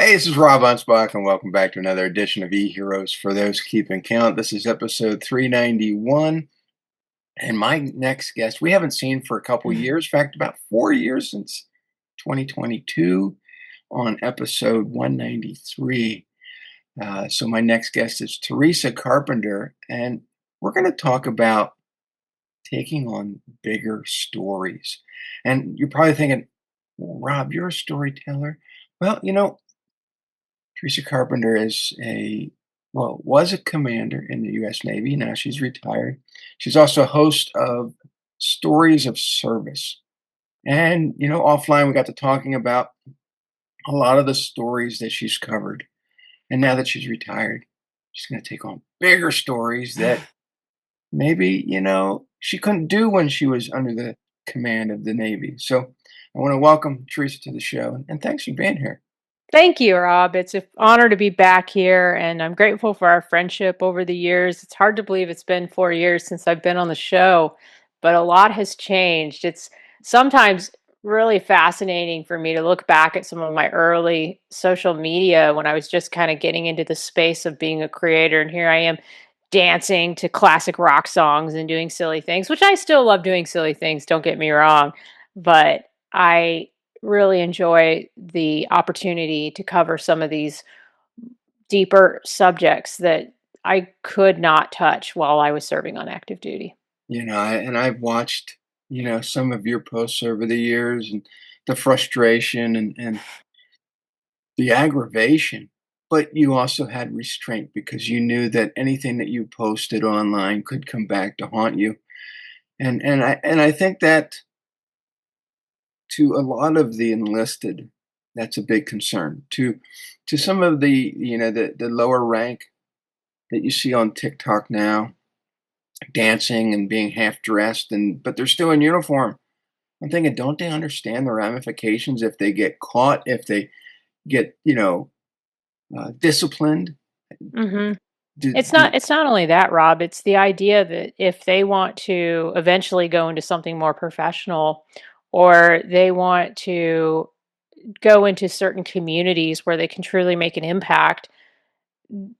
Hey, this is Rob Anspach, and welcome back to another edition of E-Heroes for those keeping count. This is episode 391, and my next guest we haven't seen for a couple years. In fact, about 4 years since 2022 on episode 193. So my next guest is Theresa Carpenter, and we're going to talk about taking on bigger stories. And you're probably thinking, well, Rob, you're a storyteller. Well, Theresa Carpenter was a commander in the U.S. Navy. Now she's retired. She's also a host of Stories of Service. And, offline we got to talking about a lot of the stories that she's covered. And now that she's retired, she's going to take on bigger stories that maybe, she couldn't do when she was under the command of the Navy. So I want to welcome Theresa to the show. And thanks for being here. Thank you, Rob. It's an honor to be back here, and I'm grateful for our friendship over the years. It's hard to believe it's been 4 years since I've been on the show, but a lot has changed. It's sometimes really fascinating for me to look back at some of my early social media when I was just kind of getting into the space of being a creator, and here I am dancing to classic rock songs and doing silly things, which I still love doing silly things, don't get me wrong, but I really enjoy the opportunity to cover some of these deeper subjects that I could not touch while I was serving on active duty. And I've watched, some of your posts over the years and the frustration and the aggravation, but you also had restraint because you knew that anything that you posted online could come back to haunt you. And I think that to a lot of the enlisted, that's a big concern. To some of the lower rank that you see on TikTok now, dancing and being half dressed but they're still in uniform. I'm thinking, don't they understand the ramifications if they get caught, if they get, disciplined? hmm Do, It's do, not only that, Rob. It's the idea that if they want to eventually go into something more professional, or they want to go into certain communities where they can truly make an impact,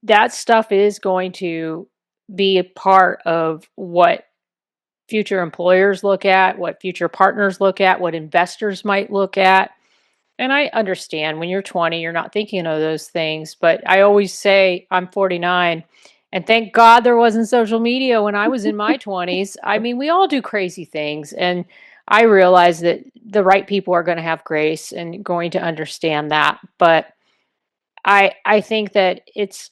that stuff is going to be a part of what future employers look at, what future partners look at, what investors might look at. And I understand when you're 20, you're not thinking of those things. But I always say I'm 49, and thank God there wasn't social media when I was in my 20s. I mean, we all do crazy things. And I realize that the right people are going to have grace and going to understand that. But I think that it's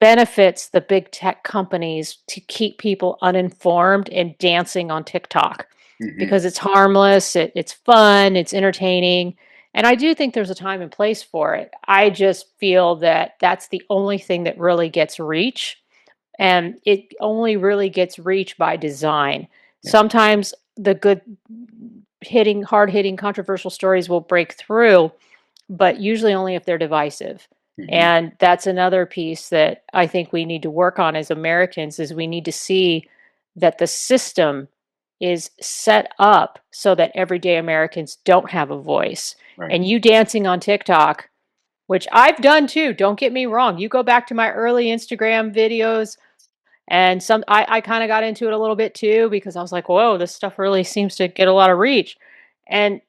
benefits the big tech companies to keep people uninformed and dancing on TikTok Mhm. because it's harmless, it's fun, it's entertaining. And I do think there's a time and place for it. I just feel that that's the only thing that really gets reach. And it only really gets reach by design. Yeah. Sometimes the good hitting, hard hitting, controversial stories will break through, but usually only if they're divisive. Mhm. And that's another piece that I think we need to work on as Americans is we need to see that the system is set up so that everyday Americans don't have a voice. Right. And you dancing on TikTok, which I've done too, don't get me wrong. You go back to my early Instagram videos and I kind of got into it a little bit too because I was like, whoa, this stuff really seems to get a lot of reach. And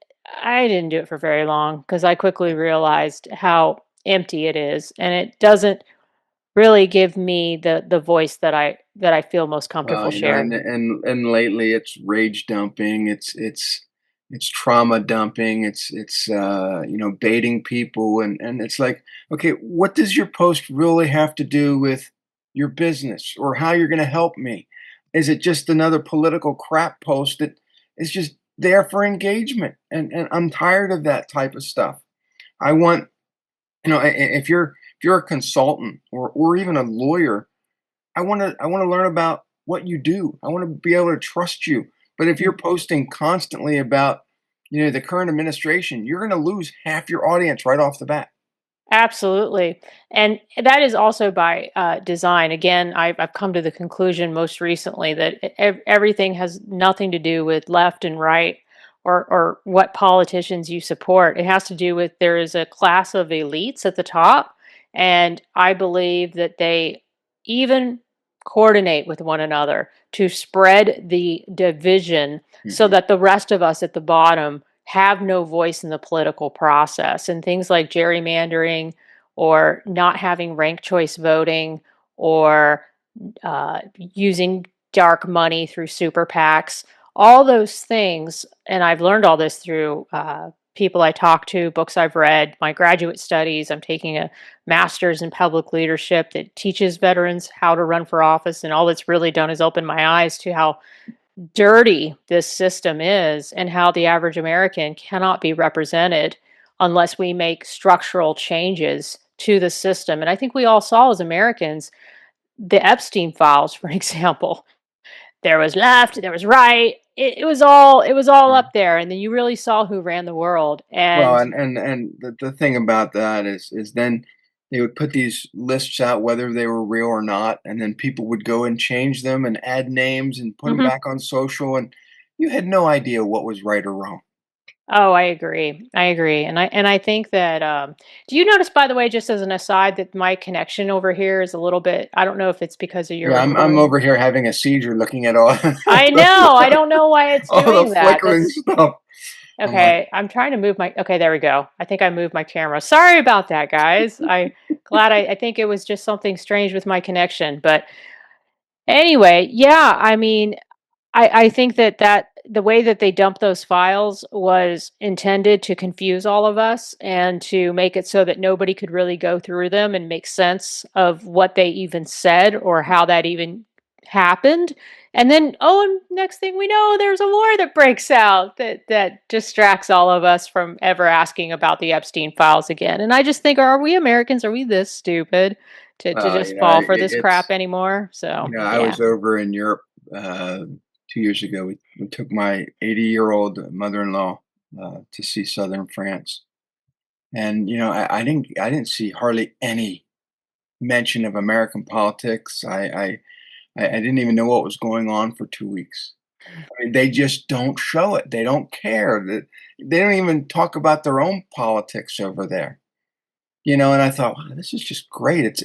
I didn't do it for very long because I quickly realized how empty it is. And it doesn't really give me the voice that I feel most Well, comfortable and sharing. and lately it's rage dumping, it's trauma dumping, it's baiting people, and it's like, okay, what does your post really have to do with your business or how you're going to help me? Is it just another political crap post that is just there for engagement? And I'm tired of that type of stuff. I want, if you're a consultant or even a lawyer, I wanna learn about what you do. I wanna be able to trust you. But if you're posting constantly about, the current administration, you're gonna lose half your audience right off the bat. Absolutely. And that is also by design. Again, I've come to the conclusion most recently that everything has nothing to do with left and right or what politicians you support. It has to do with there is a class of elites at the top, and I believe that they even coordinate with one another to spread the division so Hmm. that the rest of us at the bottom have no voice in the political process. And things like gerrymandering or not having ranked choice voting or using dark money through super PACs, all those things. And I've learned all this through people I talk to, books I've read, my graduate studies. I'm taking a master's in public leadership that teaches veterans how to run for office. And all it's really done is open my eyes to how dirty this system is and how the average American cannot be represented unless we make structural changes to the system. And I think we all saw as Americans the Epstein files, for example. There was left, there was right. It was all up there, and then you really saw who ran the world. Well, And and the thing about that is then they would put these lists out whether they were real or not, and then people would go and change them and add names and put them mhm. back on social, and you had no idea what was right or wrong. Oh, I agree. I agree. And I think that do you notice, by the way, just as an aside, that my connection over here is a little bit, I don't know if it's because of your Yeah, I'm recording. over here having a seizure looking at all I know. I don't know why it's all the doing that. flickering That's stuff. I'm like, okay. I'm trying to move my okay, there we go. I think I moved my camera. Sorry about that, guys. I think it was just something strange with my connection. But anyway, yeah, I mean, I think that the way that they dumped those files was intended to confuse all of us and to make it so that nobody could really go through them and make sense of what they even said or how that even happened. And then, oh, and next thing we know, there's a war that breaks out that distracts all of us from ever asking about the Epstein files again. And I just think, are we Americans? Are we this stupid to just fall for this crap it's anymore? So I yeah. was over in Europe, 2 years ago. We took my 80-year-old mother-in-law, to see southern France, and, I didn't see hardly any mention of American politics. I didn't even know what was going on for 2 weeks. I mean, they just don't show it. They don't care. They don't even talk about their own politics over there, and I thought, "Wow, this is just great."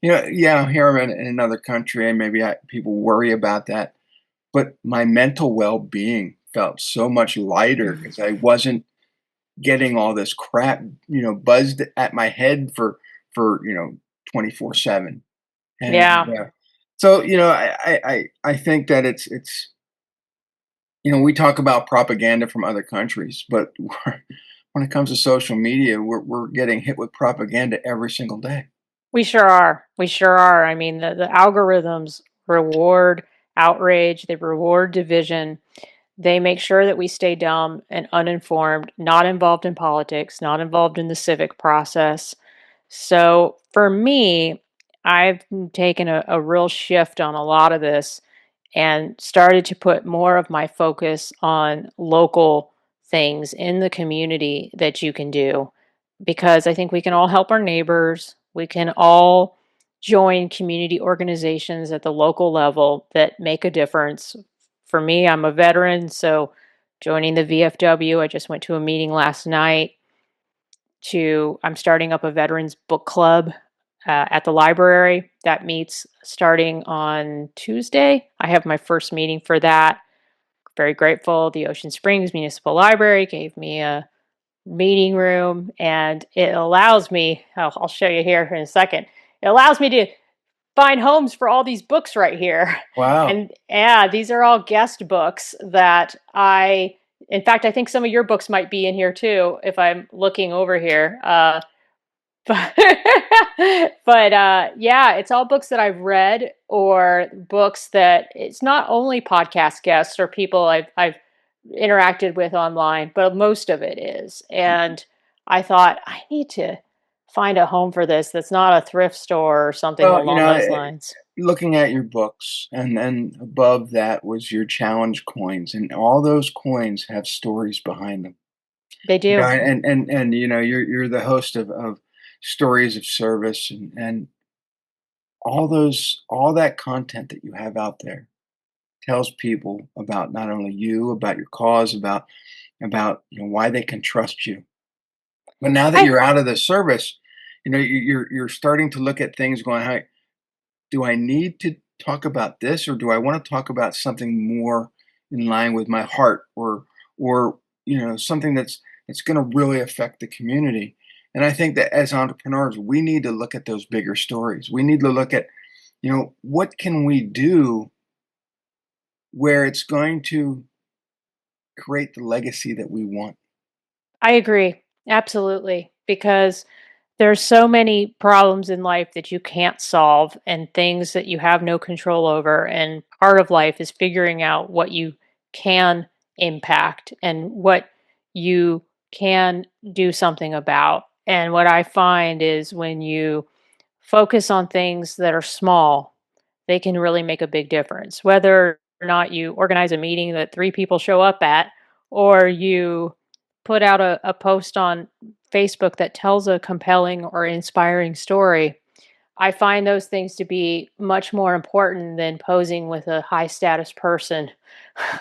Yeah, here I'm in another country, and maybe people worry about that, but my mental well-being felt so much lighter because I wasn't getting all this crap, buzzed at my head for 24/7. And Yeah. so, I think that it's we talk about propaganda from other countries, but when it comes to social media, we're getting hit with propaganda every single day. We sure are. We sure are. I mean, the algorithms reward outrage, they reward division. They make sure that we stay dumb and uninformed, not involved in politics, not involved in the civic process. So for me, I've taken a real shift on a lot of this and started to put more of my focus on local things in the community that you can do because I think we can all help our neighbors. We can all join community organizations at the local level that make a difference. For me, I'm a veteran, so joining the VFW, I just went to a meeting last night to I'm starting up a veterans book club at the library that meets starting on Tuesday. I have my first meeting for that. Very grateful. The Ocean Springs Municipal Library gave me a meeting room and it allows me, I'll show you here in a second. It allows me to find homes for all these books right here. Wow. And yeah, these are all guest books that in fact, I think some of your books might be in here too, if I'm looking over here. But, but yeah, it's all books that I've read or books that it's not only podcast guests or people I've interacted with online, but most of it is. Mhm. And I thought I need to find a home for this that's not a thrift store or something Well, along those lines. looking at your books, and then above that was your challenge coins, and all those coins have stories behind them. They do. And you're the host of stories of service, and all that content that you have out there tells people about not only you, about your cause, about why they can trust you. But now that I you're out of the service, you're starting to look at things going, "Hey, do I need to talk about this, or do I want to talk about something more in line with my heart, or something that's going to really affect the community?" And I think that as entrepreneurs, we need to look at those bigger stories. We need to look at, what can we do where it's going to create the legacy that we want. I agree. Absolutely. Because there's so many problems in life that you can't solve and things that you have no control over. And part of life is figuring out what you can impact and what you can do something about. And what I find is when you focus on things that are small, they can really make a big difference. Whether or not you organize a meeting that three people show up at, or you put out a post on Facebook that tells a compelling or inspiring story, I find those things to be much more important than posing with a high status person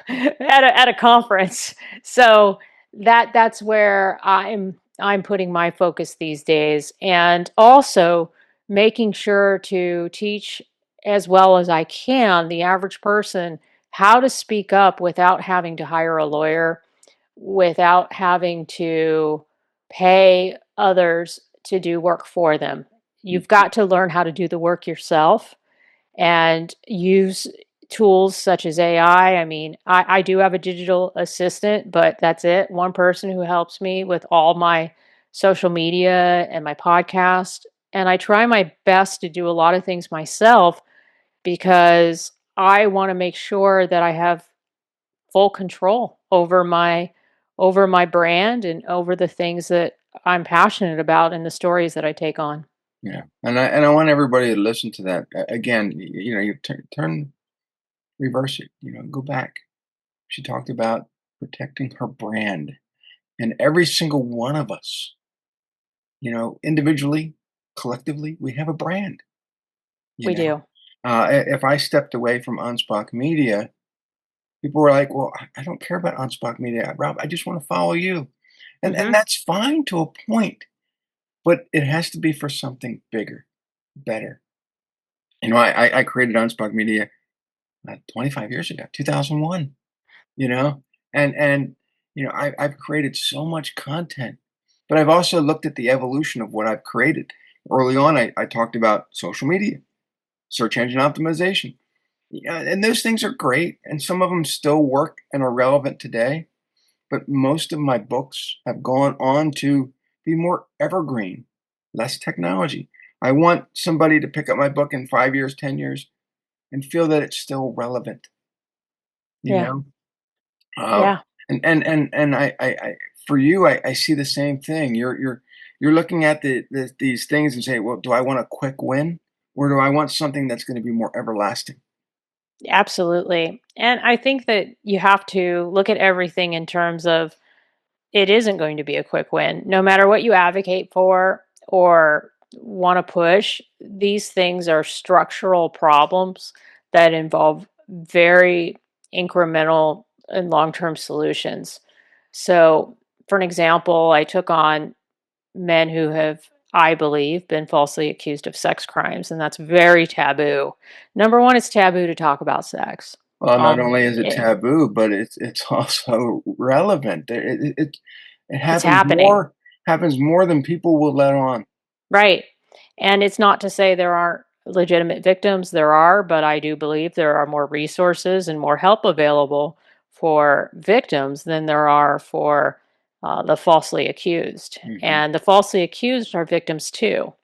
at a conference. So that's where I'm putting my focus these days, and also making sure to teach as well as I can the average person how to speak up without having to hire a lawyer, without having to pay others to do work for them. You've got to learn how to do the work yourself and use tools such as AI. I mean, I do have a digital assistant, but that's it. One person who helps me with all my social media and my podcast. And I try my best to do a lot of things myself because I want to make sure that I have full control over my brand and over the things that I'm passionate about and the stories that I take on. Yeah, and I want everybody to listen to that. Again, you turn reverse it. Go back. She talked about protecting her brand, and every single one of us, individually, collectively, we have a brand. You We know, do. if I stepped away from Unspock Media, people were like, "Well, I don't care about Unspock Media, Rob. I just want to follow you," and Mhm. that's fine to a point. But it has to be for something bigger, better. I created Unspock Media 25 years ago, 2001. You know, and I've created so much content, but I've also looked at the evolution of what I've created. Early on, I talked about social media, search engine optimization. Yeah, and those things are great, and some of them still work and are relevant today. But most of my books have gone on to be more evergreen, less technology. I want somebody to pick up my book in 5 years, 10 years, and feel that it's still relevant, you Yeah. know? Uh, Yeah. and for you, I see the same thing. You're looking at these things and say, well, do I want a quick win, or do I want something that's going to be more everlasting? Absolutely. And I think that you have to look at everything in terms of it isn't going to be a quick win. No matter what you advocate for or want to push, these things are structural problems that involve very incremental and long term solutions. So, for an example, I took on men who have, I believe, been falsely accused of sex crimes, and that's very taboo. Number one, it's taboo to talk about sex. Well, not Um, only is it it, taboo, but it's also relevant. It it's happening. happens more than people will let on. Right. And it's not to say there aren't legitimate victims, there are, but I do believe there are more resources and more help available for victims than there are for the falsely accused. Hmm. And the falsely accused are victims too.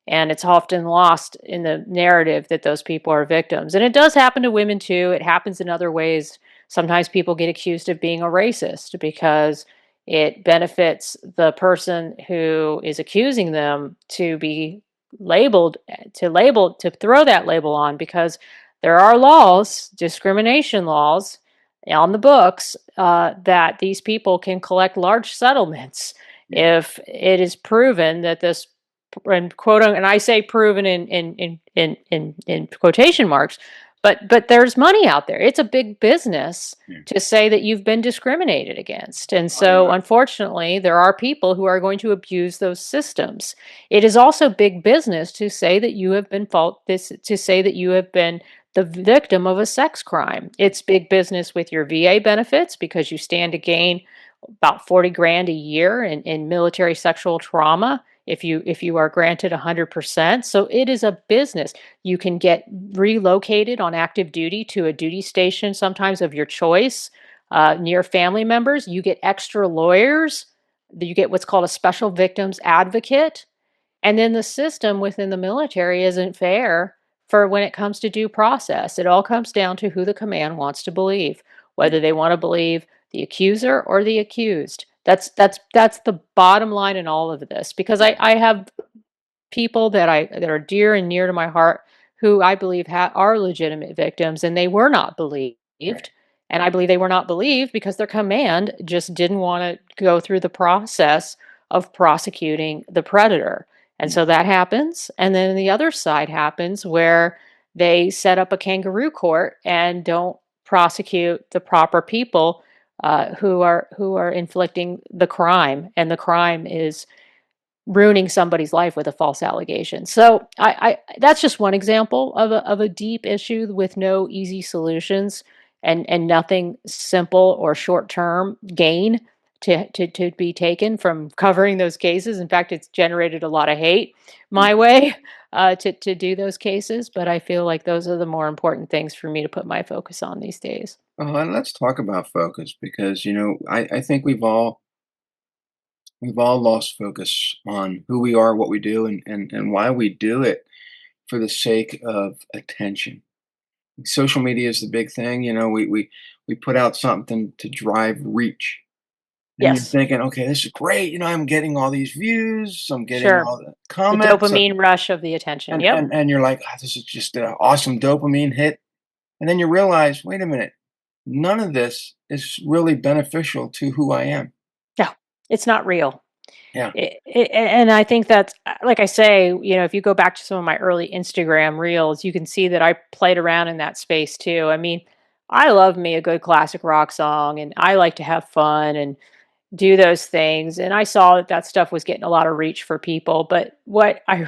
And it's often lost in the narrative that those people are victims. And it does happen to women too. It happens in other ways. Sometimes people get accused of being a racist because it benefits the person who is accusing them to be labeled, to throw that label on, because there are laws, discrimination laws on the books, that these people can collect large settlements Yeah. if it is proven that this, and quote, and I say proven in quotation marks, But there's money out there. It's a big business Yeah. to say that you've been discriminated against. And Oh, so yeah. unfortunately, there are people who are going to abuse those systems. It is also big business to say that you have been to say that you have been the victim of a sex crime. It's big business with your VA benefits because you stand to gain about 40 grand a year in military sexual trauma if you are granted 100%. So it is a business. You can get relocated on active duty to a duty station, sometimes of your choice, near family members. You get extra lawyers. You get what's called a special victims advocate. And then the system within the military isn't fair for when it comes to due process. It all comes down to who the command wants to believe, Yeah. whether they want to believe the accuser or the accused. That's the bottom line in all of this. Because Yeah. I have people that are dear and near to my heart who I believe are legitimate victims, and they were not Right. believed. And I believe they were not believed because their command just didn't want to go through the process of prosecuting the predator. And Yeah. so that happens. And then the other side happens where they set up a kangaroo court and don't prosecute the proper people who are inflicting the crime. And the crime is ruining somebody's life with a false allegation. So I that's just one example of a deep issue with no easy solutions and nothing simple or short term gain to be taken from covering those cases. In fact, it's generated a lot of hate my way to do those cases. But I feel like those are the more important things for me to put my focus on these days. And let's talk about focus because, I think we've all lost focus on who we are, what we do, and why we do it for the sake of attention. Social media is the big thing. We put out something to drive reach. And you're Yes, thinking, okay, this is great. I'm getting all these views, I'm getting sure. all the The comments, dopamine rush of the attention. Yep. and you're like, this is just an awesome dopamine hit. And then you realize, wait a minute, none of this is really beneficial to who I am. No, it's not real. Yeah. And I think that's like I say, if you go back to some of my early Instagram reels, you can see that I played around in that space too. I mean, I love me a good classic rock song, and I like to have fun and do those things. And I saw that that stuff was getting a lot of reach for people. But what I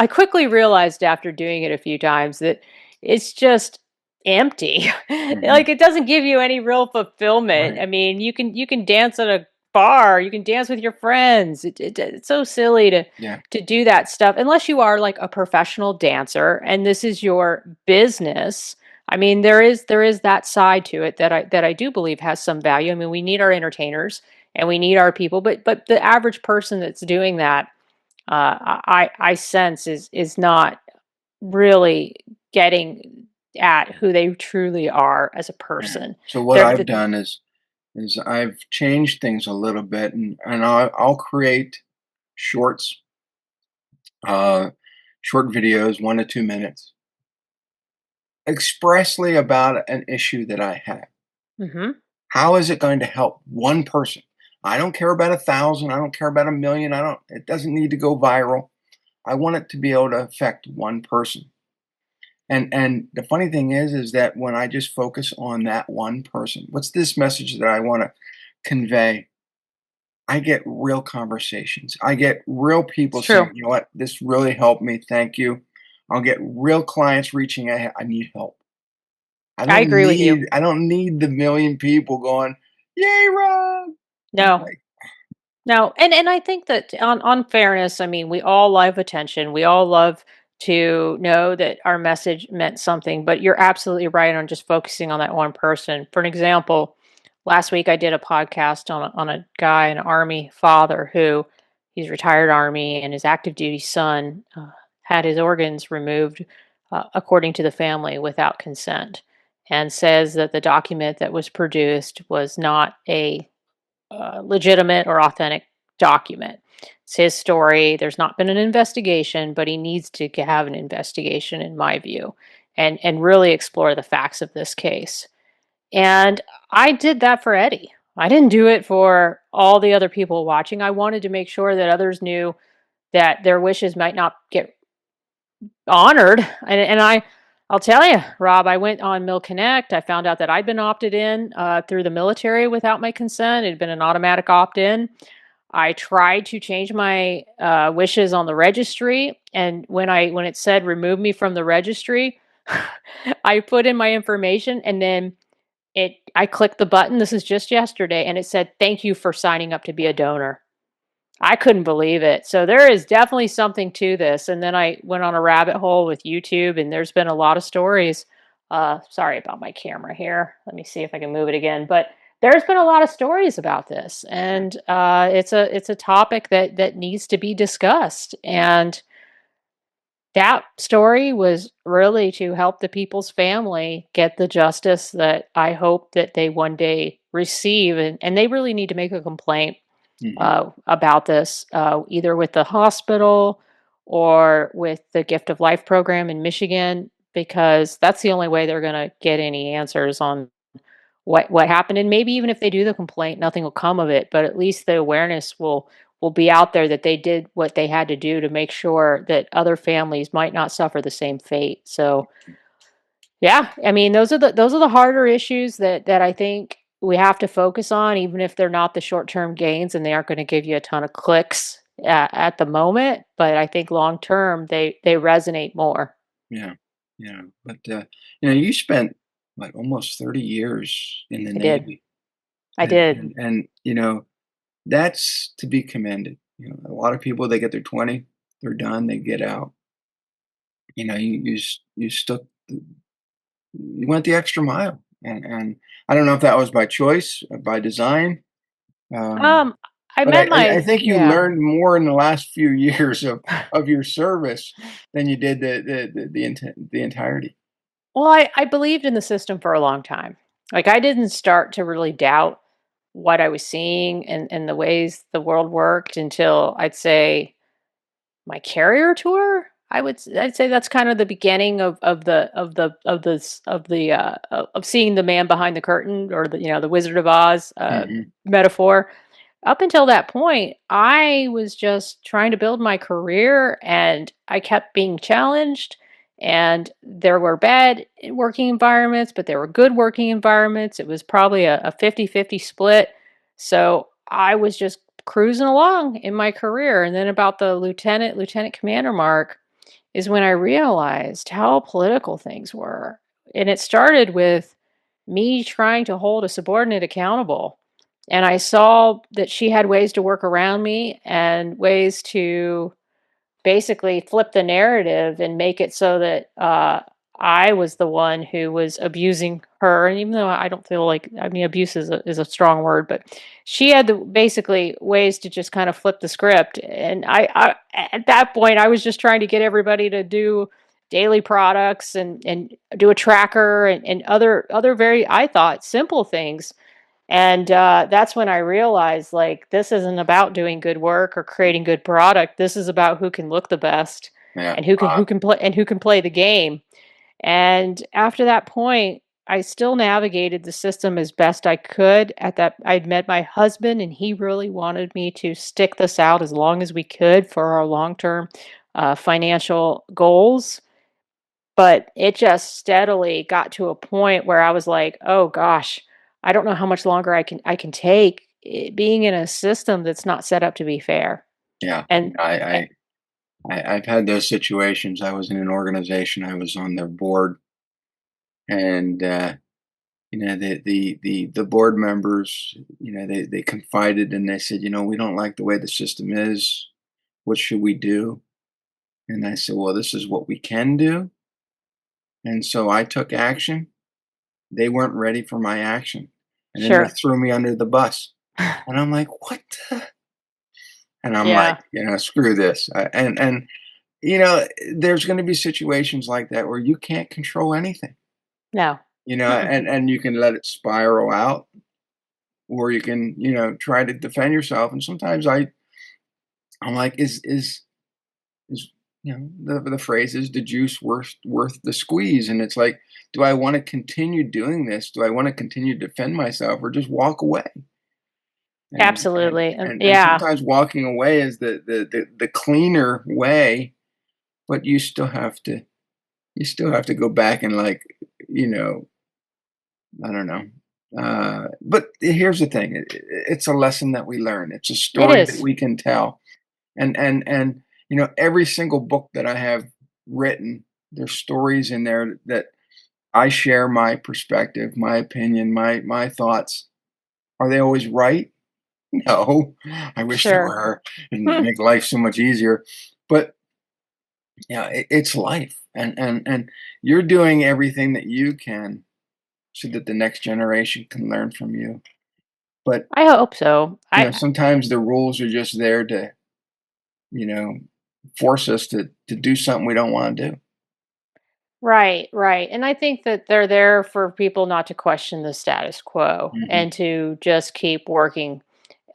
quickly realized after doing it a few times that it's just empty. Hmm. Like it doesn't give you any real fulfillment. Right. I mean, you can dance at a bar, you can dance with your friends. It's so silly Yeah. to do that stuff unless you are like a professional dancer and this is your business. I mean, there is that side to it that I do believe has some value. I mean, we need our entertainers and we need our people, but the average person that's doing that, I sense is not really getting at who they truly are as a Yeah. person. So what They're I've the done is I've changed things a little bit, and I'll create shorts, uh, short videos, 1 to 2 minutes, expressly about an issue that I have. Mhm. How is it going to help one person? I don't care about 1,000. I don't care about 1,000,000. I don't. It doesn't need to go viral. I want it to be able to affect one person. And the funny thing is that when I just focus on that one person, what's this message that I want to convey? I get real conversations. I get real It's people true. saying, you know what, this really helped me. Thank you. I'll get real clients reaching out. I need help. I agree with you. I don't need the million people going, yay, Rob. It's No. like, No, and I think that on fairness, I mean, we all love attention. We all love to know that our message meant something, but you're absolutely right on just focusing on that one person. For an example, last week I did a podcast on a guy, an army father who he's retired army and his active duty son had his organs removed according to the family without consent, and says that the document that was produced was not a legitimate or authentic document. It's his story. There's not been an investigation, but he needs to have an investigation, in my view, and really explore the facts of this case. And I did that for Eddie. I didn't do it for all the other people watching. I wanted to make sure that others knew that their wishes might not get honored. And I'll tell you, Rob, I went on Mill Connect. I found out that I'd been opted in through the military without my consent. It had been an automatic opt in. I tried to change my wishes on the registry, and when it said remove me from the registry, I put in my information, and then it I clicked the button. This is just yesterday, and it said thank you for signing up to be a donor. I couldn't believe it. So there is definitely something to this. And then I went on a rabbit hole with YouTube, and there's been a lot of stories. Sorry about my camera here. Let me see if I can move it again. But there's been a lot of stories about this, and it's a topic that needs to be discussed. And that story was really to help the people's family get the justice that I hope that they one day receive, and they really need to make a complaint Hmm. about this, either with the hospital or with the Gift of Life program in Michigan, because that's the only way they're going to get any answers on what happened. And maybe even if they do the complaint, nothing will come of it. But at least the awareness will be out there that they did what they had to do to make sure that other families might not suffer the same fate. So yeah, I mean, those are the harder issues that I think we have to focus on, even if they're not the short-term gains and they aren't gonna give you a ton of clicks at the moment, but I think long term, they resonate more. Yeah, yeah. But you spent like almost 30 years in the I did. Navy, I and did. that's to be commended. A lot of people, they get their 20, they're done, they get out. You stuck, you went the extra mile, and I don't know if that was by choice, by design. Um, Um, I but met I my think you yeah. learned more in the last few years of your service than you did the entirety. Well, I believed in the system for a long time. Like, I didn't start to really doubt what I was seeing and the ways the world worked until I'd say my carrier tour. I'd say that's kind of the beginning of seeing the man behind the curtain, or the Wizard of Oz Hmm. metaphor. Up until that point, I was just trying to build my career, and I kept being challenged. And there were bad working environments, but there were good working environments. It was probably a 50-50 split. So I was just cruising along in my career. And then about the lieutenant commander mark is when I realized how political things were. And it started with me trying to hold a subordinate accountable. And I saw that she had ways to work around me and ways to basically flip the narrative and make it so that I was the one who was abusing her. And even though I don't feel like, I mean, abuse is a strong word, but she had basically ways to just kind of flip the script. And at that point, I was just trying to get everybody to do daily products and do a tracker and other very, I thought, simple things. And that's when I realized, like, this isn't about doing good work or creating good product. This is about who can look the best Yeah. and who can play the game. And after that point, I still navigated the system as best I could. At that, I'd met my husband, and he really wanted me to stick this out as long as we could for our long-term financial goals. But it just steadily got to a point where I was like, "Oh gosh, I don't know how much longer I can take being in a system that's not set up to be fair." Yeah. And eh, I've had those situations. I was in an organization. I was on their board, and the board members, they confided and they said, we don't like the way the system is. What should we do? And I said, well, this is what we can do. And so I took action. They weren't ready for my action, and then they sure. threw me under the bus. And I'm like, what? And I'm like, Yeah. screw this. And there's going to be situations like that where you can't control anything. No. Mm-mm. And you can let it spiral out, or you can, try to defend yourself. And sometimes I'm like, is the phrase is the juice worth the squeeze? And it's like, do I want to continue doing this? Do I want to continue to defend myself, or just walk away? And and Absolutely. and Yeah. sometimes walking away is the cleaner way, but you still have to You still have to go back and, like, you know, I don't know. But here's the thing, it's a lesson that we learn. It's a It story that is. we can tell. And every single book that I have written, there's stories in there that I share my perspective, my opinion, my thoughts. Are they always right? No. I wish they Sure. were. It'd make life so much easier. But yeah, it's life. And you're doing everything that you can so that the next generation can learn from you. But, I hope so. sometimes the rules are just there to, you know, force us to do something we don't wanna do. Right, right. And I think that they're there for people not to question the status quo Mhm. and to just keep working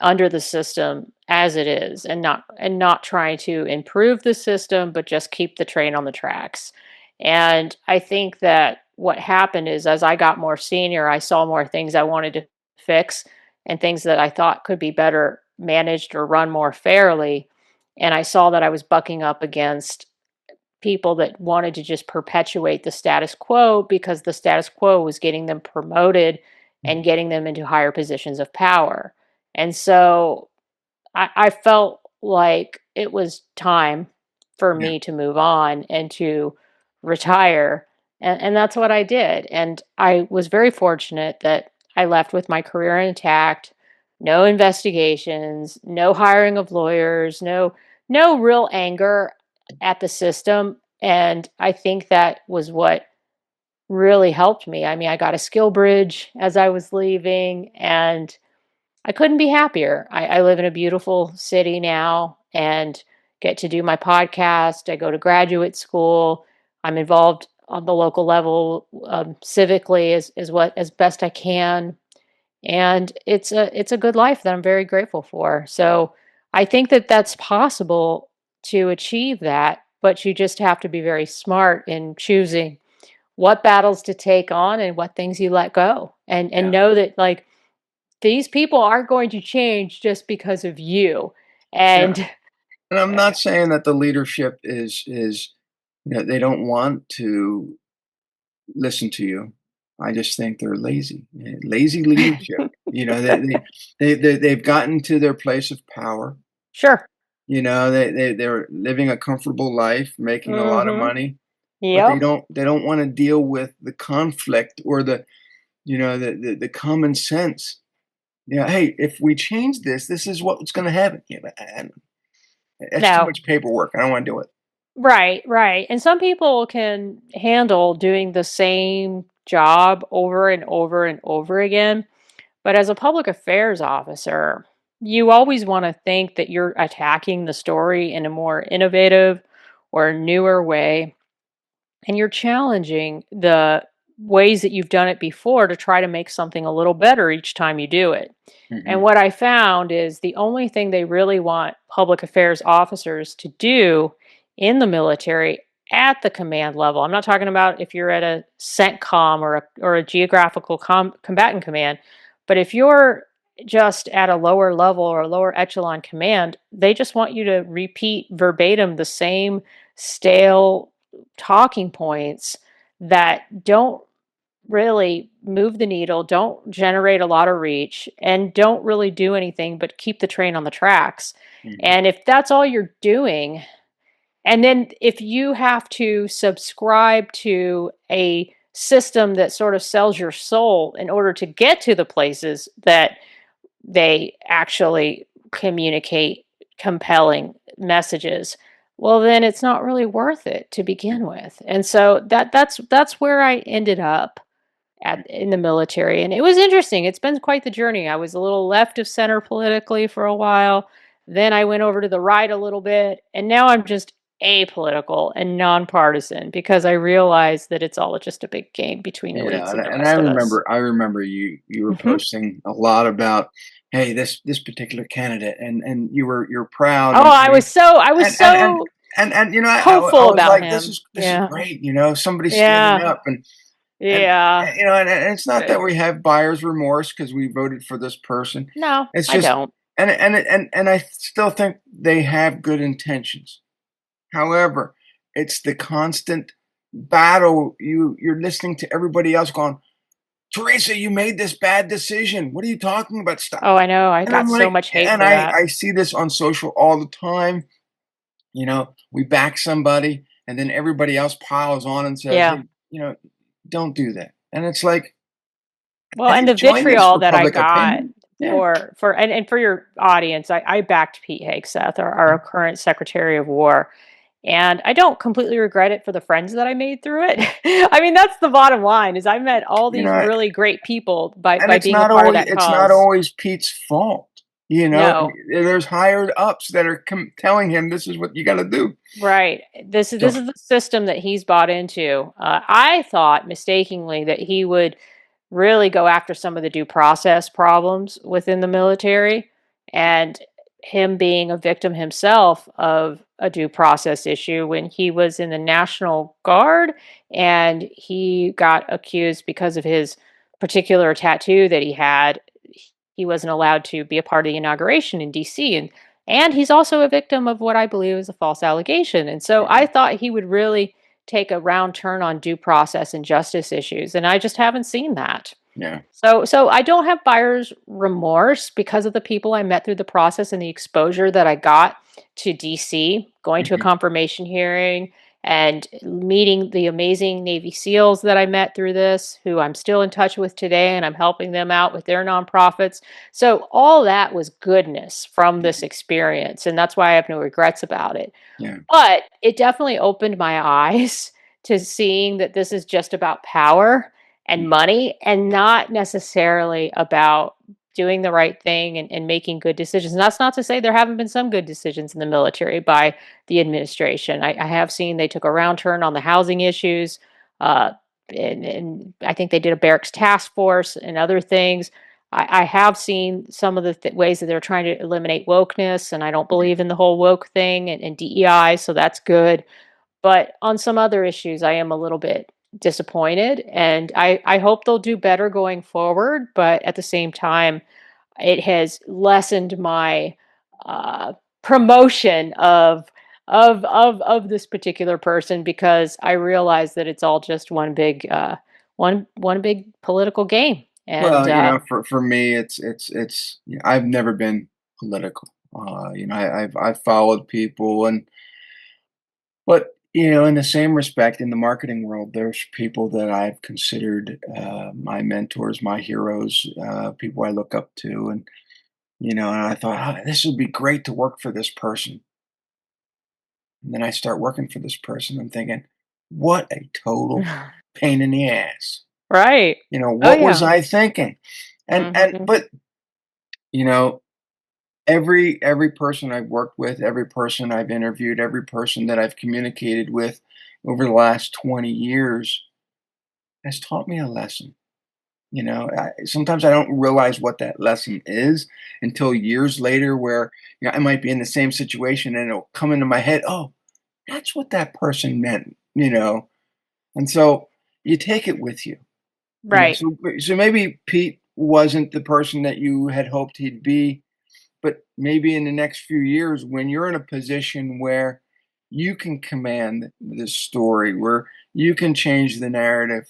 under the system as it is, and not trying to improve the system, but just keep the train on the tracks. And I think that what happened is, as I got more senior, I saw more things I wanted to fix and things that I thought could be better managed or run more fairly. And I saw that I was bucking up against people that wanted to just perpetuate the status quo because the status quo was getting them promoted and Mhm. getting them into higher positions of power. And so I felt like it was time for Yeah, me to move on and to retire. And that's what I did. And I was very fortunate that I left with my career intact, no investigations, no hiring of lawyers, no real anger at the system. And I think that was what really helped me. I mean, I got a skill bridge as I was leaving, and I couldn't be happier. I live in a beautiful city now and get to do my podcast. I go to graduate school. I'm involved on the local level, civically as best I can, and it's a good life that I'm very grateful for. So I think that that's possible to achieve that, but you just have to be very smart in choosing what battles to take on and what things you let go, and yeah, know that, like, these people aren't going to change just because of you. yeah. And And I'm not saying that the leadership is they don't want to listen to you. I just think they're lazy. Lazy leadership. They've gotten to their place of power. sure. They're living a comfortable life, making a lot of Mhm. money, but they Yep. don't wanna deal with the conflict or the common sense. Yeah, "Hey, if we change this, this is what's gonna happen." Yeah, but that's too No. much paperwork. I don't wanna do it. Right, right. And some people can handle doing the same job over and over and over again. But as a public affairs officer, you always want to think that you're attacking the story in a more innovative or newer way, and you're challenging the ways that you've done it before to try to make something a little better each time you do it. And Mhm, what I found is the only thing they really want public affairs officers to do in the military at the command level. I'm not talking about if you're at a CENTCOM or a geographical combatant command, but if you're just at a lower level or a lower echelon command, they just want you to repeat verbatim the same stale talking points that don't really move the needle, don't generate a lot of reach, and don't really do anything but keep the train on the tracks. mhm, And if that's all you're doing, and then if you have to subscribe to a system that sort of sells your soul in order to get to the places that they actually communicate compelling messages, well, then it's not really worth it to begin with. And so that's where I ended up mhm. in the military, and it was interesting. It's been quite the journey. I was a little left of center politically for a while, then I went over to the right a little bit, and now I'm just apolitical and nonpartisan because I realize that it's all just a big game between Yeah, elites and and the and I rest of us. remember I remember you were Hmm. posting a lot about, "Hey, this particular candidate," and you're proud Oh, and I was so I was and and and so I hopeful was about like, him. this is Yeah. great, somebody's standing Yeah. up and Yeah. and it's not that we have buyer's remorse because we voted for this person. No, It's I just don't. and I still think they have good intentions. However, it's the constant. battle, you're listening to everybody else going, "Teresa, you made this bad decision. What are you talking about? Stop." Oh, I know. I And got I'm so like, much hate and for I that. I see this on social all the time. We back somebody, and then everybody else piles on and says, Yeah. "Hey, don't do that." And it's like, Well, I and didn't the join this vitriol for that I public got opinion. Yeah, and for your audience, I backed Pete Hegseth, our mhm. current Secretary of War. And I don't completely regret it for the friends that I made through it. I mean, that's the bottom line is I met all You these know, really great people by and by being a part of that it's not cause. always Pete's fault. No. There's hired ups that are telling him this is what you got to do. Right. So This is the system that he's bought into. I thought mistakenly that he would really go after some of the due process problems within the military, and him being a victim himself of a due process issue when he was in the National Guard and he got accused because of his particular tattoo that he had. He wasn't allowed to be a part of the inauguration in DC, and he's also a victim of what I believe is a false allegation. And so I mhm, thought he would really take a round turn on due process and justice issues, and I just haven't seen that. yeah, So I don't have buyer's remorse because of the people I met through the process and the exposure that I got to DC, going to a mhm, confirmation hearing and meeting the amazing Navy SEALs that I met through this, who I'm still in touch with today, and I'm helping them out with their nonprofits. So all that was goodness from this mhm, experience, and that's why I have no regrets about it. yeah, But it definitely opened my eyes to seeing that this is just about power and mm, money and not necessarily about doing the right thing and making good decisions. And that's not to say there haven't been some good decisions in the military by the administration. I have seen they took a round turn on the housing issues. Uh, and I think they did a barracks task force and other things. I have seen some of the ways that they're trying to eliminate wokeness, and I don't mhm, believe in the whole woke thing and DEI, so that's good. But on some other issues, I am a little bit disappointed, and I hope they'll do better going forward. But at the same time, it has lessened my uh, promotion of this particular person because I realize that it's all just one big political game. And Well, for me, I've never been political. I've followed people, but in the same respect, in the marketing world, there's people that I've considered my mentors, my heroes, people I look up to, and I thought, this would be great to work for this person. And then I start working for this person. I'm thinking, what a total pain in the ass. right. Oh What was yeah. I thinking? And Hmm. but you know, every person I've worked with, every person I've interviewed, every person that I've communicated with over the last 20 years has taught me a lesson. Sometimes I don't realize what that lesson is until years later, where I might be in the same situation and it'll come into my head. Oh, that's what that person meant. And so you take it with you. Right. So maybe Pete wasn't the person that you had hoped he'd be, but maybe in the next few years, when you're in a position where you can command this story, where you can change the narrative,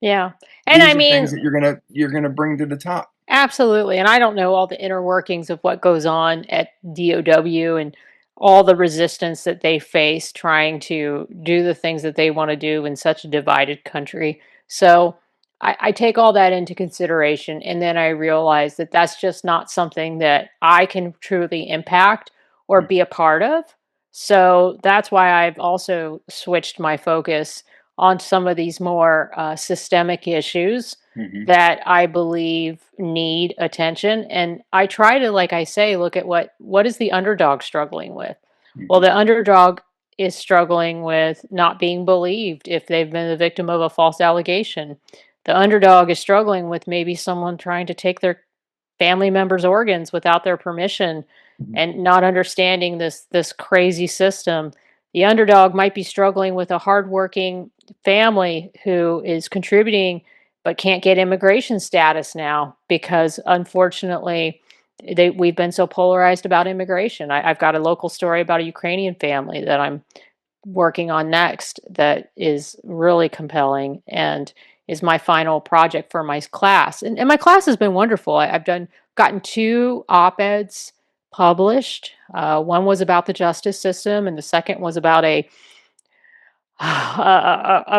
Yeah. And I these are things mean, that you're gonna bring to the top. absolutely. And I don't know all the inner workings of what goes on at DOW and all the resistance that they face trying to do the things that they want to do in such a divided country. So I take all that into consideration. And then I realize that that's just not something that I can truly impact or be a part of. So that's why I've also switched my focus on some of these more systemic issues Mhm, that I believe need attention. And I try to, like I say, look at what is the underdog struggling with. Well, mhm, the underdog is struggling with not being believed if they've been the victim of a false allegation. The underdog is struggling with maybe someone trying to take their family members' organs without their permission mhm, and not understanding this crazy system. The underdog might be struggling with a hardworking family who is contributing but can't get immigration status now because unfortunately we've been so polarized about immigration. I've got a local story about a Ukrainian family that I'm working on next that is really compelling and is my final project for my class. And my class has been wonderful. I've gotten two op-eds published. One was about the justice system, and the second was about a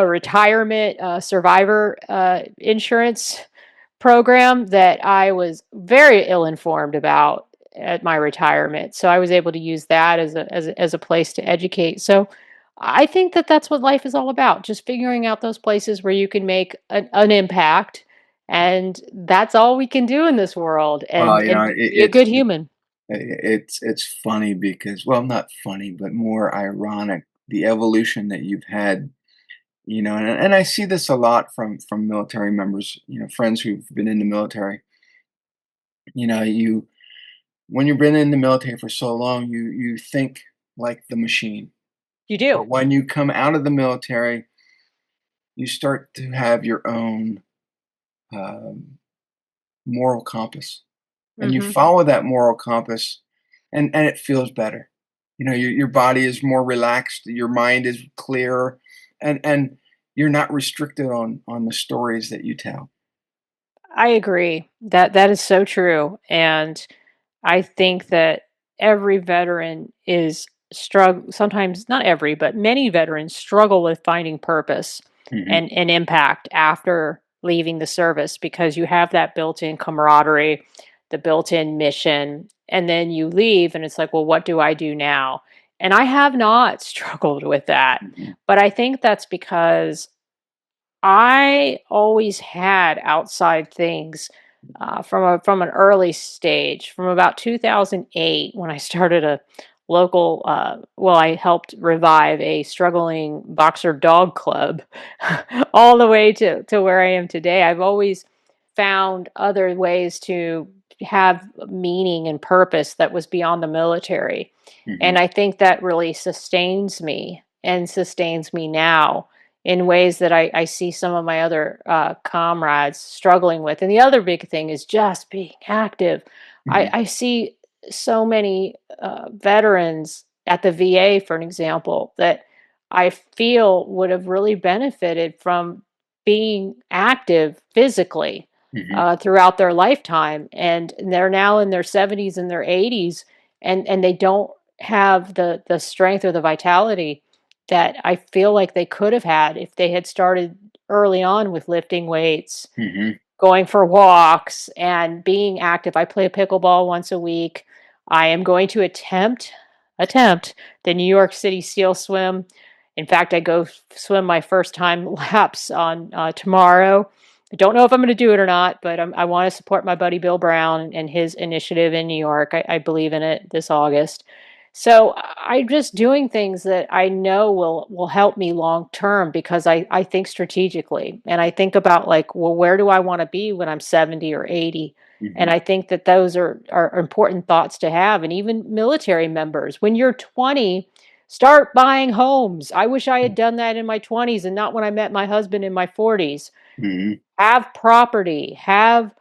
retirement survivor insurance program that I was very ill informed about at my retirement. So I was able to use that as a place to educate. So I think that that's what life is all about, just figuring out those places where you can make an impact. And that's all we can do in this world, Well, you know, and be a good human. it's funny because, well, not funny, but more ironic, the evolution that you've had, and I see this a lot from military members, friends who've been in the military. You when you've been in the military for so long, you think like the machine. You do. But when you come out of the military, you start to have your own um, moral compass, and you Hmm. follow that moral compass, and it feels better. Your body is more relaxed, your mind is clearer, and you're not restricted on the stories that you tell. I agree. That is so true. And I think that every veteran is struggle sometimes not every, but many veterans struggle with finding purpose Hmm. and impact after leaving the service because you have that built-in camaraderie, the built-in mission, and then you leave and it's like, well, what do I do now? And I have not struggled with that. Hmm. But I think that's because I always had outside things from an early stage, from about 2008 when I started a local. Well, I helped revive a struggling boxer dog club, all the way to where I am today. I've always found other ways to have meaning and purpose that was beyond the military, Hmm. and I think that really sustains me and sustains me now in ways that I see some of my other comrades struggling with. And the other big thing is just being active. Hmm. I see so many veterans at the VA, for an example, that I feel would have really benefited from being active physically Hmm. throughout their lifetime. And they're now in their 70s and their 80s, and they don't have the strength or the vitality that I feel like they could have had if they had started early on with lifting weights, Hmm. going for walks, and being active. I play pickleball once a week. I am going to attempt the New York City Seal Swim. In fact, I go swim my first time laps on tomorrow. I don't know if I'm going to do it or not, but I want to support my buddy Bill Brown and his initiative in New York. I believe in it this August. So I'm just doing things that I know will help me long term because I think strategically and I think about like, well, where do I want to be when I'm 70 or 80? And Hmm. I think that those are important thoughts to have. And even military members, when you're 20, start buying homes. I wish I had done that in my 20s and not when I met my husband in my 40s. Hmm. Have property, have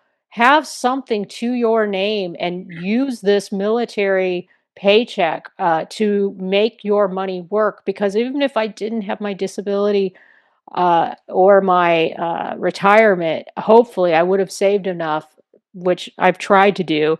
something to your name, and use this military paycheck to make your money work. Because even if I didn't have my disability or my retirement, hopefully I would have saved enough, which I've tried to do,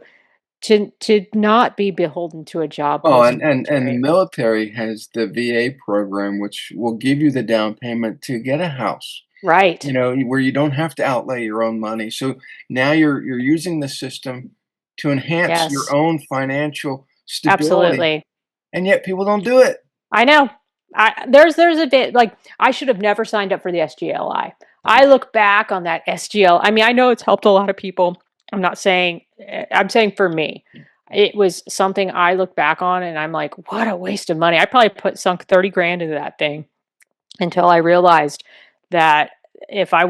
to not be beholden to a job Oh, post and the military. military has the VA program, which will give you the down payment to get a house. Right. Where you don't have to outlay your own money. So now you're using the system to enhance your Yes. own financial stability, Absolutely. and yet people don't do it. I know. There's a bit like I should have never signed up for the SGLI. I look back on that SGL. I mean, I know it's helped a lot of people. I'm saying for me, it was something I look back on and I'm like, what a waste of money. I probably sunk 30 grand into that thing until I realized that if I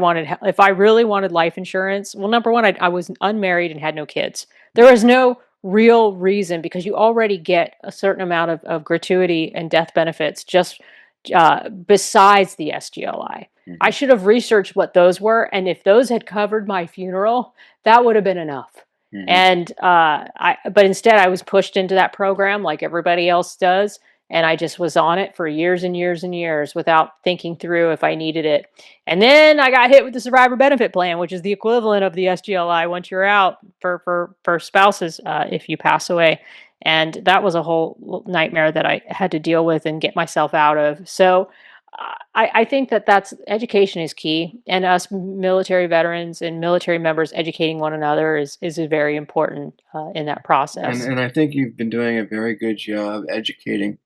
really wanted life insurance, well, number one, I was unmarried and had no kids. There was no real reason because you already get a certain amount of gratuity and death benefits just besides the SGLI. I Mhm, should have researched what those were, and if those had covered my funeral, that would have been enough. mhm, And but instead, I was pushed into that program like everybody else does, and I just was on it for years and years and years without thinking through if I needed it. And then I got hit with the survivor benefit plan, which is the equivalent of the SGLI once you're out for spouses if you pass away. And that was a whole nightmare that I had to deal with and get myself out of. So I think that that's education is key, and us military veterans and military members educating one another is very important in that And process. and I think you've been doing a very good job educating.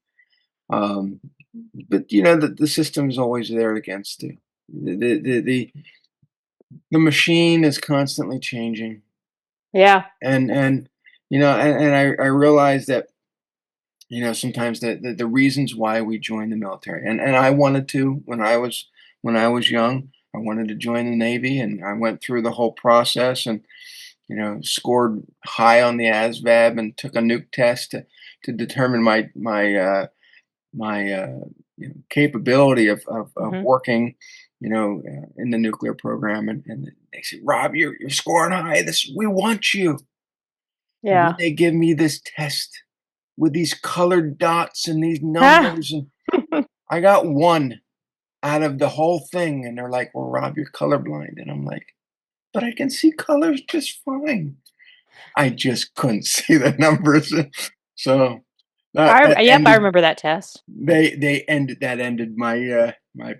Um, but the system is always there against you. The machine is constantly changing, Yeah. and I realize that sometimes the reasons why we join the military, and I wanted to when I was young. I wanted to join the Navy, and I went through the whole process, and scored high on the ASVAB and took a nuke test to determine my capability of Hmm. working, in the nuclear program. And they said, Rob, you're scoring high. We want you. And then Yeah. they give me this test with these colored dots and these Ah. numbers, and I got one out of the whole thing. And they're like, well, Rob, you're colorblind. And I'm like, but I can see colors just fine. I just couldn't see the numbers. So that Yep, I ended remember that test. they ended my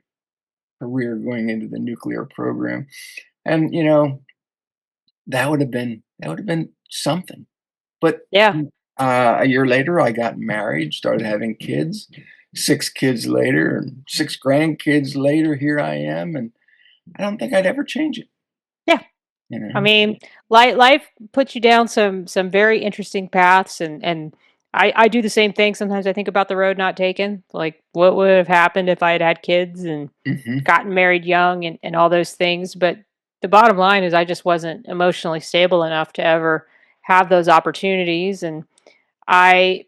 career going into the nuclear program. And that would have been something. But Yeah. a year later I got married, started having kids. 6 kids later and 6 grandkids later, here I am, and I don't think I'd ever change it, Yeah. you I know? mean, life puts you down some very interesting paths, and I do the same thing. Sometimes I think about the road not taken, like what would have happened if I had had kids and Mhm. gotten married young and all those things. But the bottom line is I just wasn't emotionally stable enough to ever have those opportunities. And I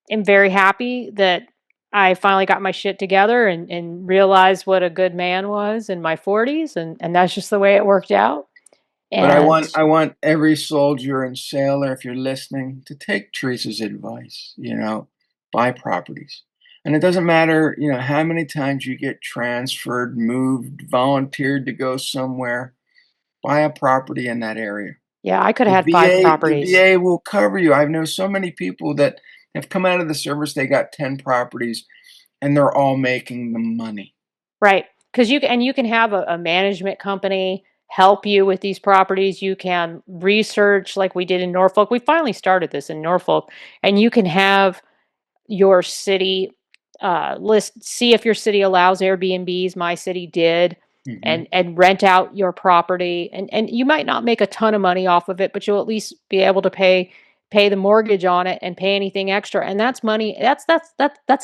am very happy that I finally got my shit together and realized what a good man was in my 40s. And that's just the way it worked out. But I And want I want every soldier and sailor, if you're listening, to take Teresa's advice, buy properties. And it doesn't matter, how many times you get transferred, moved, volunteered to go somewhere, buy a property in that area. yeah, I could The have had 5 VA the properties. VA will cover you. I know so many people that have come out of the service, they got 10 properties and they're all making the money. Right, because you can have a management company help you with these properties. You can research like we did in Norfolk. We finally started this in Norfolk, and you can have your city list see if your city allows Airbnbs. My city did, Mhm. and rent out your property, and you might not make a ton of money off of it, but you'll at least be able to pay the mortgage on it and pay anything extra. And that's money. That's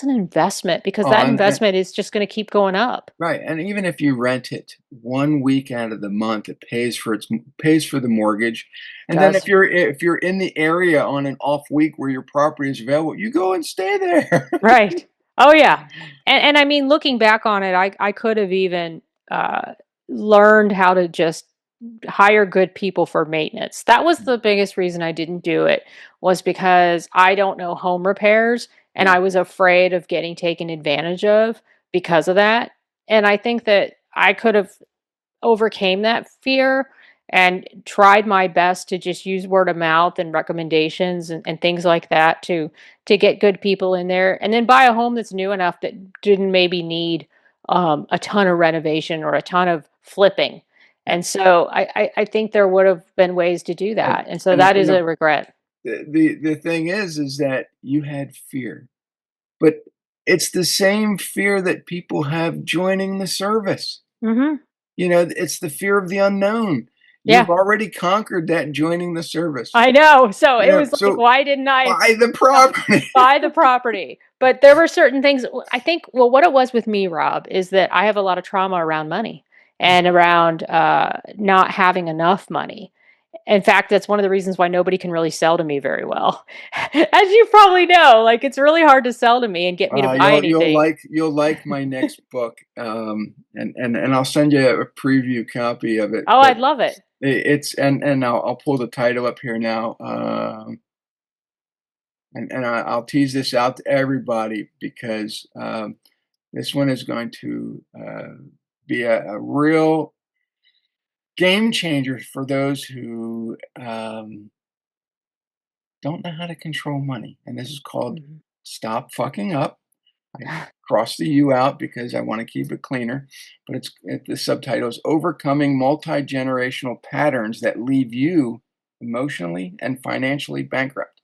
an investment, because Oh, that and investment is just going to keep going up. right, and even if you rent it 1 week out of the month, it pays for the mortgage. And then Does. if you're in the area on an off week where your property is available, you go and stay there. Right. Oh, yeah. And I mean, looking back on it, I could have even, uh, learned how to just hire good people for maintenance. That was the biggest reason I didn't do it, was because I don't know home repairs, and Yeah, I was afraid of getting taken advantage of because of that. And I think that I could have overcame that fear and tried my best to just use word of mouth and recommendations and things like that to get good people in there, and then buy a home that's new enough that didn't maybe need a ton of renovation or a ton of flipping. yeah. And so I think there would have been ways to do And that, and so and that and is a regret. the thing is that you had fear, but it's the same fear that people have joining the service. Hmm. It's the fear of the unknown. You've Yeah, already conquered that joining the service. I know. So it was like, So why didn't I buy the uh, property. buy the property? But there were certain things. I think, well, what it was with me, Rob, is that I have a lot of trauma around money and around not having enough money. In fact, that's one of the reasons why nobody can really sell to me very well. As you probably know, like it's really hard to sell to me and get me to buy You'll anything. like my next book, and I'll send you a preview copy of it. Oh, But I'd love it. it's and I'll pull the title up here now. I'll tease this out to everybody because this one is going to be a real game changer for those who don't know how to control money. And this is called Mhm. Stop Fucking Up. I crossed the U out because I want to keep it cleaner, but the subtitle is Overcoming Multi-Generational Patterns That Leave You Emotionally and Financially Bankrupt.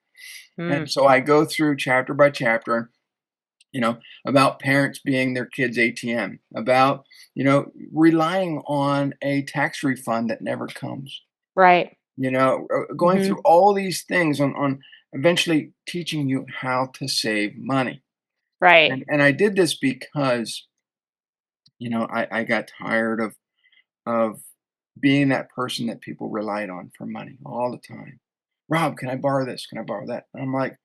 Mm. And so I go through chapter by chapter, about parents being their kids' ATM, about, relying on a tax refund that never comes, Right. going through Mhm. all these things on eventually teaching you how to save money. Right. And I did this because, I got tired of being that person that people relied on for money all the time. Rob, can I borrow this? Can I borrow that? And I'm like,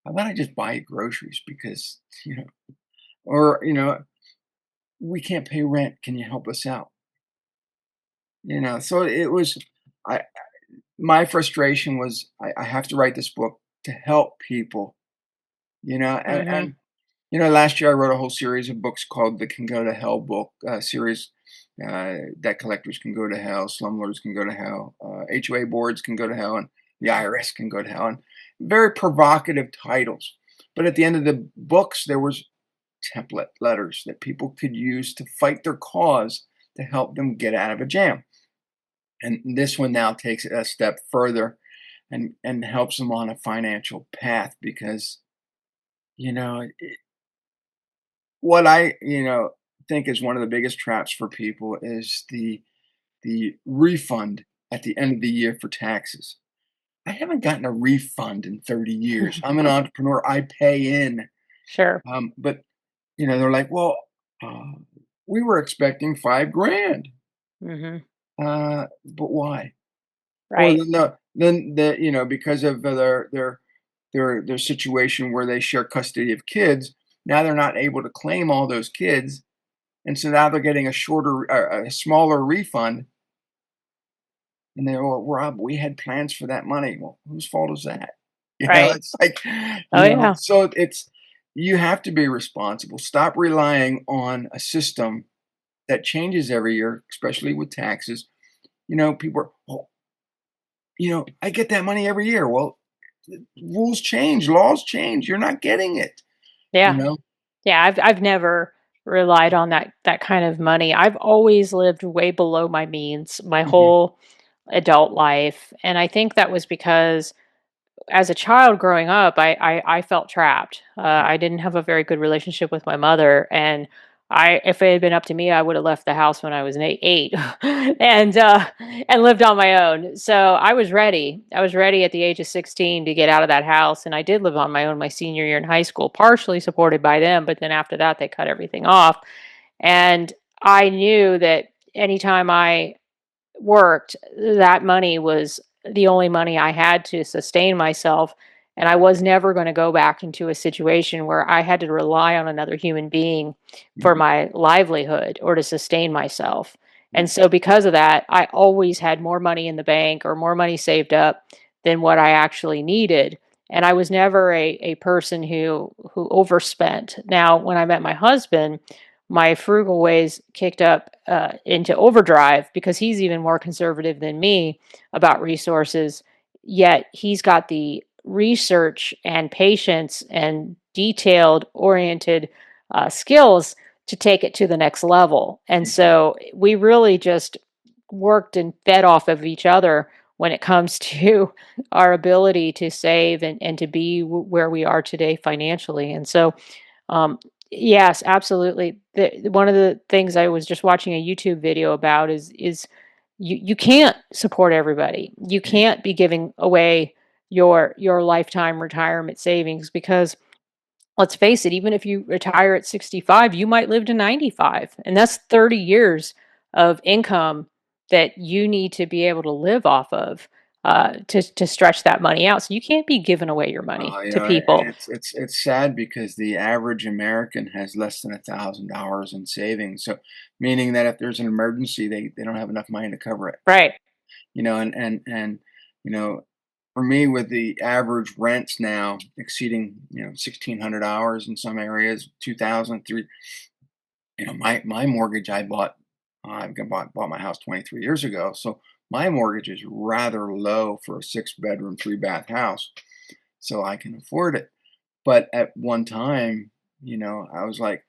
how about I just buy you groceries because, or, we can't pay rent. Can you help us out? So it was, I, my frustration was I have to write this book to help people, Mhm. and last year I wrote a whole series of books called the Can Go to Hell book series. Debt collectors can go to hell, slumlords can go to hell, HOA boards can go to hell, and the IRS can go to hell. And very provocative titles. But at the end of the books, there was template letters that people could use to fight their cause to help them get out of a jam. And this one now takes it a step further and helps them on a financial path because you know what I think is one of the biggest traps for people is the refund at the end of the year for taxes. I haven't gotten a refund in 30 years. I'm an entrepreneur. I pay in. Sure. But they're like, well, uh, we were expecting 5 grand. Mhm. But why? Or Right. then because of their situation where they share custody of kids, now they're not able to claim all those kids, and so now they're getting a smaller refund, and they're, "Well, Rob, we had plans for that money." Well, whose fault is that? Right. It's like, Oh, yeah. so you have to be responsible. Stop relying on a system that changes every year, especially with taxes. People are, "Oh, I get that money every year." Well, rules change, laws change. You're not getting it, you Yeah. know? Yeah, I've never relied on that kind of money. I've always lived way below my means my Mhm, whole adult life, and I think that was because as a child growing up, I felt trapped. mm, I didn't have a very good relationship with my mother, and if it had been up to me, I would have left the house when I was eight, and lived on my own. So I was ready. I was ready at the age of 16 to get out of that house, and I did live on my own my senior year in high school, partially supported by them. But then after that, they cut everything off, and I knew that anytime I worked, that money was the only money I had to sustain myself. And I was never going to go back into a situation where I had to rely on another human being for mhm, my livelihood or to sustain myself. yeah, And so, because of that, I always had more money in the bank or more money saved up than what I actually needed. And I was never a person who overspent. Now, when I met my husband, my frugal ways kicked up into overdrive because he's even more conservative than me about resources. Yet he's got the research and patience and detailed oriented skills to take it to the next level. And mhm, so we really just worked and fed off of each other when it comes to our ability to save and to be where we are today financially. And so um, yes, absolutely. One of the things I was just watching a YouTube video about is you can't support everybody. You yeah. can't be giving away your lifetime retirement savings because let's face it, even if you retire at 65, you might live to 95, and that's 30 years of income that you need to be able to live off of to stretch that money out. So you can't be giving away your money to And people. it's sad because the average American has less than $1,000 in savings. So, meaning that if there's an emergency, they don't have enough money to cover it. Right. And you know for me, with the average rents now exceeding, 1,600 hours in some areas, 2,000, my mortgage I bought, bought my house 23 years ago, so my mortgage is rather low for a 6-bedroom, 3-bath house, so I can afford it. But at one time, I was like,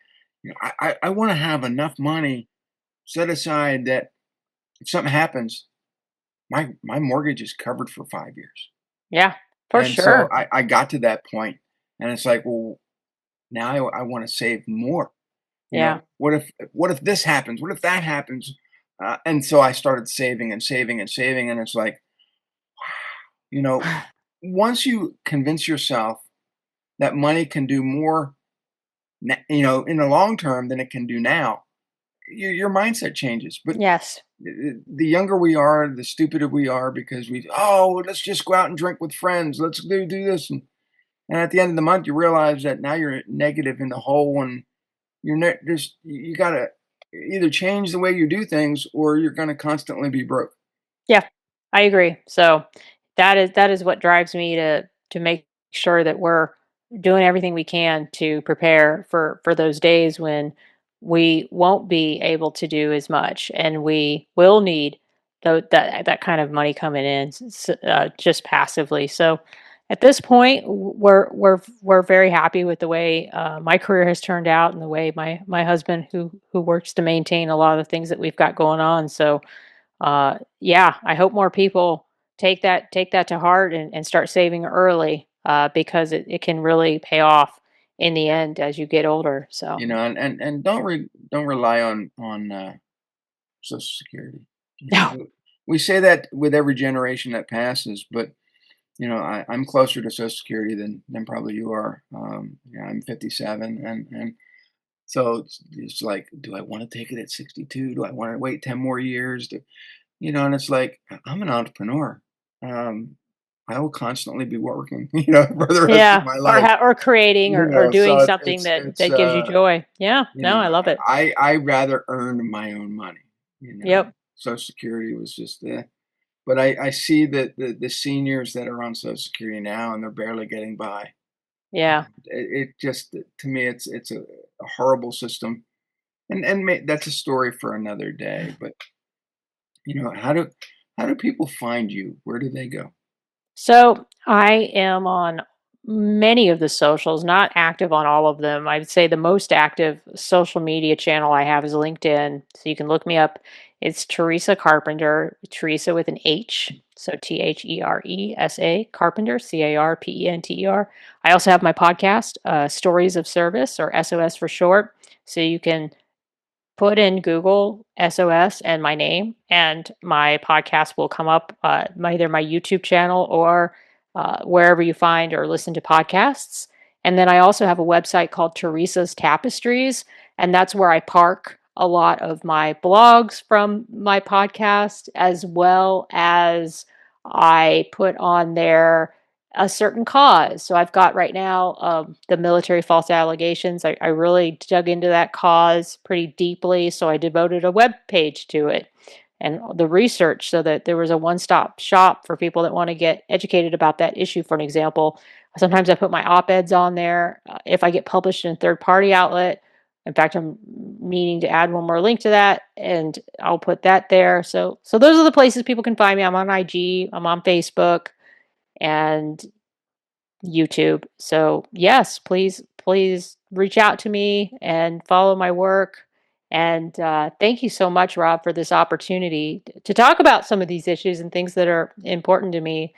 I want to have enough money set aside that if something happens, my mortgage is covered for 5 years. Yeah, for And so sure. I got to that point, and it's like, well, now I want to save more. Yeah. What if this happens? What if that happens? And so I started saving and saving and saving, and it's like, you know, once you convince yourself that money can do more, in the long term than it can do now, your mindset changes. But Yes. the younger we are, the stupider we are because let's just go out and drink with friends. Let's do this, and at the end of the month, you realize that now you're negative in the hole, and you gotta either change the way you do things, or you're gonna constantly be broke. Yeah, I agree. So that is what drives me to make sure that we're doing everything we can to prepare for those days when we won't be able to do as much, and we will need that kind of money coming in just passively. So at this point, we're very happy with the way my career has turned out, and the way my husband, who works to maintain a lot of the things that we've got going on. So yeah, I hope more people take that to heart, and start saving early, because it can really pay off in the end as you get older. So And don't rely on Social Security. no. We say that with every generation that passes, but I'm closer to Social Security than probably you are. I'm 57, and so it's like, do I want to take it at 62? Do I want to wait 10 more years? And it's like, I'm an entrepreneur. Um, I will constantly be working, for the rest of Yeah, my or life. or creating, or doing So it's something it's that it's that gives you joy. Yeah, you no, know, I love it. I rather earn my own money. Yep. Social Security was just there. But I see that the seniors that are on Social Security now, and they're barely getting by. Yeah. It just, to me, it's a horrible system, and that's a story for another day. But how do people find you? Where do they go? So I am on many of the socials, not active on all of them. I'd say the most active social media channel I have is LinkedIn. So you can look me up. It's Theresa Carpenter, Teresa with an H. So Theresa Carpenter, Carpenter. I also have my podcast, Stories of Service, or SOS for short. So you can put in Google SOS and my name, and my podcast will come up, either my YouTube channel, or wherever you find or listen to podcasts. And then I also have a website called Teresa's Tapestries, and that's where I park a lot of my blogs from my podcast, as well as I put on there a certain cause. So I've got right now, the military false allegations. I really dug into that cause pretty deeply, so I devoted a web page to it and the research, so that there was a one-stop shop for people that want to get educated about that issue. For an example, sometimes I put my op-eds on there. If I get published in a third-party outlet, in fact, I'm meaning to add one more link to that, and I'll put that there. So those are the places people can find me. I'm on IG, I'm on Facebook, and YouTube. So, yes, please reach out to me and follow my work. And thank you so much, Rob, for this opportunity to talk about some of these issues and things that are important to me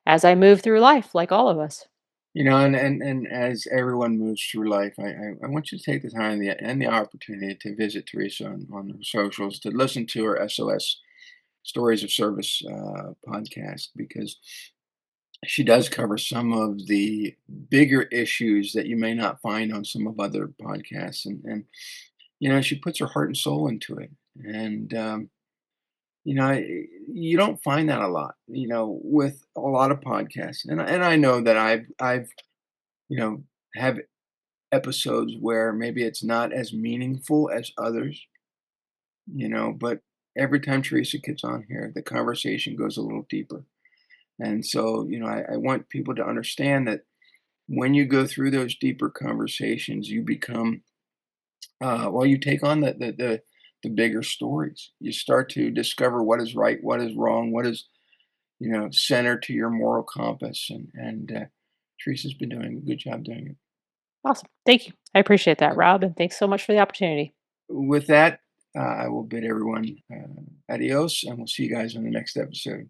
as I move through life, like all of us. And as everyone moves through life, I want you to take the time and the opportunity to visit Teresa on her socials, to listen to her SOS Stories of Service podcast, because she does cover some of the bigger issues that you may not find on some of other podcasts, and she puts her heart and soul into it, and you don't find that a lot, with a lot of podcasts, and I know that I've you know have episodes where maybe it's not as meaningful as others, but every time Teresa gets on here, the conversation goes a little deeper. And so, I want people to understand that when you go through those deeper conversations, you become, you take on the bigger stories. You start to discover what is right, what is wrong, what is, center to your moral compass. And Teresa's been doing a good job doing it. Awesome. Thank you. I appreciate that, Rob, and thanks so much for the opportunity. With that, I will bid everyone adios, and we'll see you guys on the next episode.